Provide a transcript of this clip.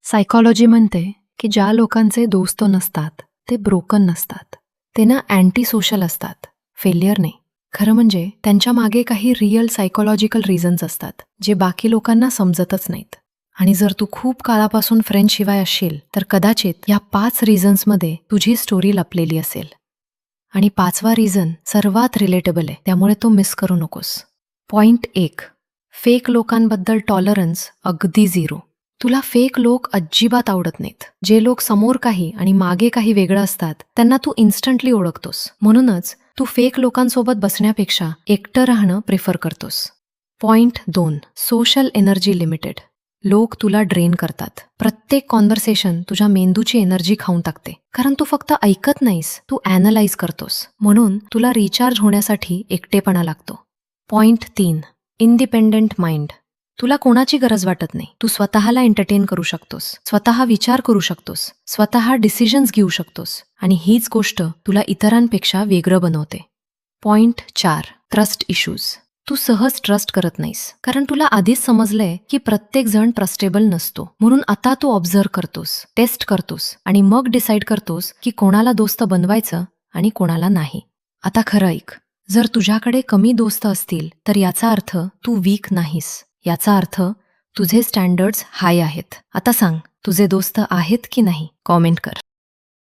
Psychology म्हणते की ज्या लोकांचे दोस्त नसतात ते ब्रोकन नसतात, ते ना अँटी सोशल असतात, फेलियर नाही. खरं म्हणजे त्यांच्या मागे काही रिअल सायकोलॉजिकल रिझन्स असतात जे बाकी लोकांना समजतच नाहीत. आणि जर तू खूप काळापासून फ्रेंड शिवाय असशील तर कदाचित या 5 रिझन्समध्ये तुझी स्टोरी लपलेली असेल. आणि 5वा रिझन सर्वात रिलेटेबल आहे, त्यामुळे तो मिस करू नकोस. पॉइंट 1, फेक लोकांबद्दल टॉलरन्स अगदी 0. तुला फेक लोक अजिबात आवडत नाहीत. जे लोक समोर काही आणि मागे काही वेगळं असतात त्यांना तू इन्स्टंटली ओळखतोस. म्हणूनच तू फेक लोकांसोबत बसण्यापेक्षा एकटं राहणं प्रेफर करतोस. Point 2, social energy limited. लोक तुला ड्रेन करतात. प्रत्येक कॉन्व्हर्सेशन तुझ्या मेंदूची एनर्जी खाऊन टाकते. कारण तू फक्त ऐकत नाहीस, तू ॲनलाइज करतोस. म्हणून तुला रिचार्ज होण्यासाठी एकटेपणा लागतो. Point 3, independent mind. तुला कोणाची गरज वाटत नाही. तू स्वतःला एंटरटेन करू शकतोस, स्वतः विचार करू शकतोस, स्वतः डिसिजन्स घेऊ शकतोस. आणि हीच गोष्ट तुला इतरांपेक्षा वेगळं बनवते. Point 4, trust issues. तू सहज ट्रस्ट करत नाहीस, कारण तुला आधीच समजलंय की प्रत्येक जण ट्रस्टेबल नसतो. म्हणून आता तू ऑब्झर्व करतोस, टेस्ट करतोस आणि मग डिसाईड करतोस की कोणाला दोस्त बनवायचं आणि कोणाला नाही. आता खरं ऐक, जर तुझ्याकडे कमी दोस्त असतील तर याचा अर्थ तू वीक नाहीस. याचा अर्थ तुझे स्टँडर्ड्स हाय आहेत. आता सांग, तुझे दोस्त आहेत की नाही? कॉमेंट कर.